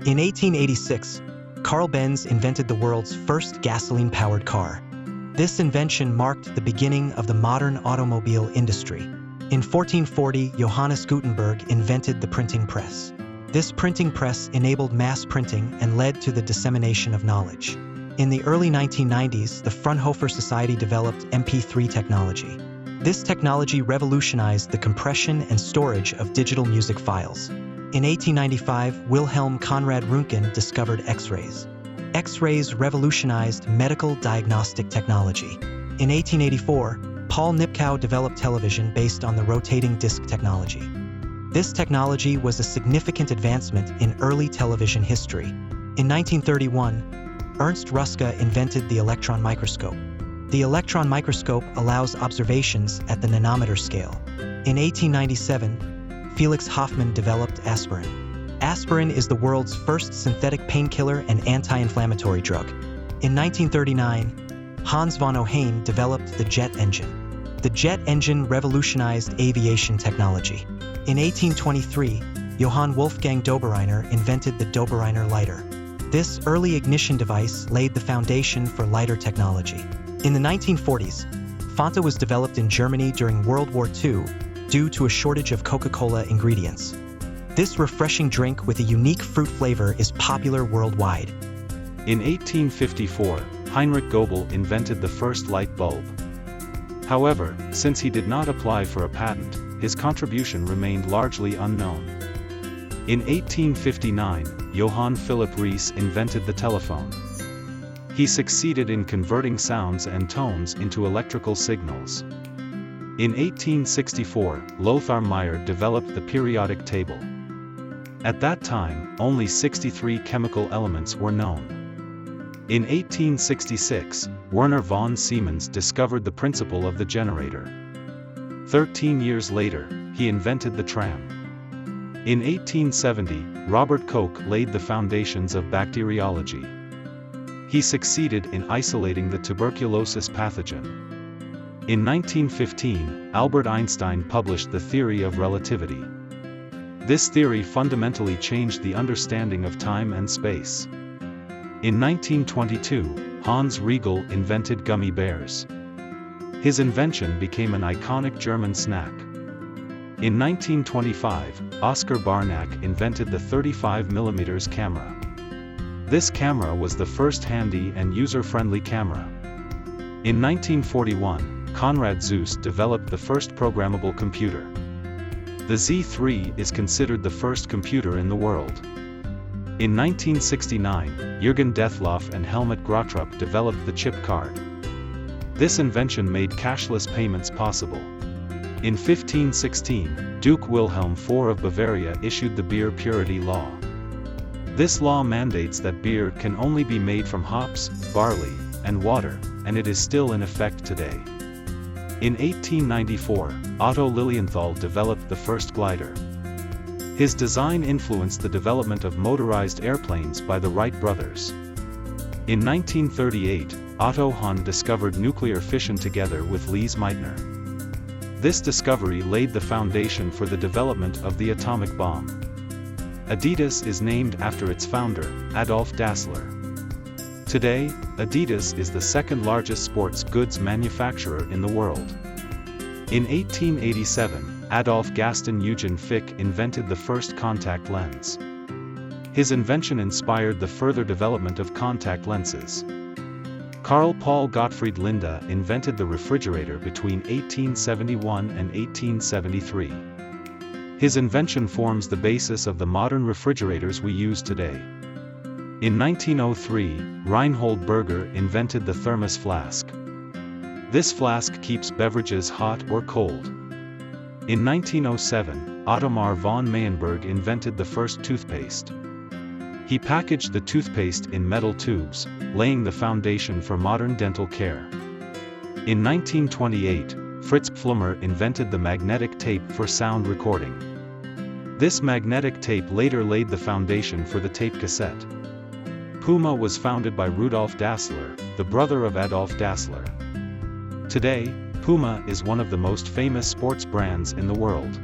In 1886, Carl Benz invented the world's first gasoline-powered car. This invention marked the beginning of the modern automobile industry. In 1440, Johannes Gutenberg invented the printing press. This printing press enabled mass printing and led to the dissemination of knowledge. In the early 1990s, the Fraunhofer Society developed MP3 technology. This technology revolutionized the compression and storage of digital music files. In 1895, Wilhelm Conrad Röntgen discovered X-rays. X-rays revolutionized medical diagnostic technology. In 1884, Paul Nipkow developed television based on the rotating disc technology. This technology was a significant advancement in early television history. In 1931, Ernst Ruska invented the electron microscope. The electron microscope allows observations at the nanometer scale. In 1897, Felix Hoffmann developed aspirin. Aspirin is the world's first synthetic painkiller and anti-inflammatory drug. In 1939, Hans von Ohain developed the jet engine. The jet engine revolutionized aviation technology. In 1823, Johann Wolfgang Dobereiner invented the Dobereiner lighter. This early ignition device laid the foundation for lighter technology. In the 1940s, Fanta was developed in Germany during World War II due to a shortage of Coca-Cola ingredients. This refreshing drink with a unique fruit flavor is popular worldwide. In 1854, Heinrich Goebel invented the first light bulb. However, since he did not apply for a patent, his contribution remained largely unknown. In 1859, Johann Philipp Reis invented the telephone. He succeeded in converting sounds and tones into electrical signals. In 1864, Lothar Meyer developed the periodic table. At that time, only 63 chemical elements were known. In 1866, Werner von Siemens discovered the principle of the generator. 13 years later, he invented the tram. In 1870, Robert Koch laid the foundations of bacteriology. He succeeded in isolating the tuberculosis pathogen. In 1915, Albert Einstein published the theory of relativity. This theory fundamentally changed the understanding of time and space. In 1922, Hans Riegel invented gummy bears. His invention became an iconic German snack. In 1925, Oskar Barnack invented the 35mm camera. This camera was the first handy and user-friendly camera. In 1941, Konrad Zuse developed the first programmable computer. The Z3 is considered the first computer in the world. In 1969, Jürgen Detloff and Helmut Grotrup developed the chip card. This invention made cashless payments possible. In 1516, Duke Wilhelm IV of Bavaria issued the beer purity law. This law mandates that beer can only be made from hops, barley, and water, and it is still in effect today. In 1894, Otto Lilienthal developed the first glider. His design influenced the development of motorized airplanes by the Wright brothers. In 1938, Otto Hahn discovered nuclear fission together with Lise Meitner. This discovery laid the foundation for the development of the atomic bomb. Adidas is named after its founder, Adolf Dassler. Today, Adidas is the second largest sports goods manufacturer in the world. In 1887, Adolf Gaston Eugen Fick invented the first contact lens. His invention inspired the further development of contact lenses. Carl Paul Gottfried Linde invented the refrigerator between 1871 and 1873. His invention forms the basis of the modern refrigerators we use today. In 1903, Reinhold Berger invented the thermos flask. This flask keeps beverages hot or cold. In 1907, Ottomar von Meyenberg invented the first toothpaste. He packaged the toothpaste in metal tubes, laying the foundation for modern dental care. In 1928, Fritz Pflummer invented the magnetic tape for sound recording. This magnetic tape later laid the foundation for the tape cassette. Puma was founded by Rudolf Dassler, the brother of Adolf Dassler. Today, Puma is one of the most famous sports brands in the world.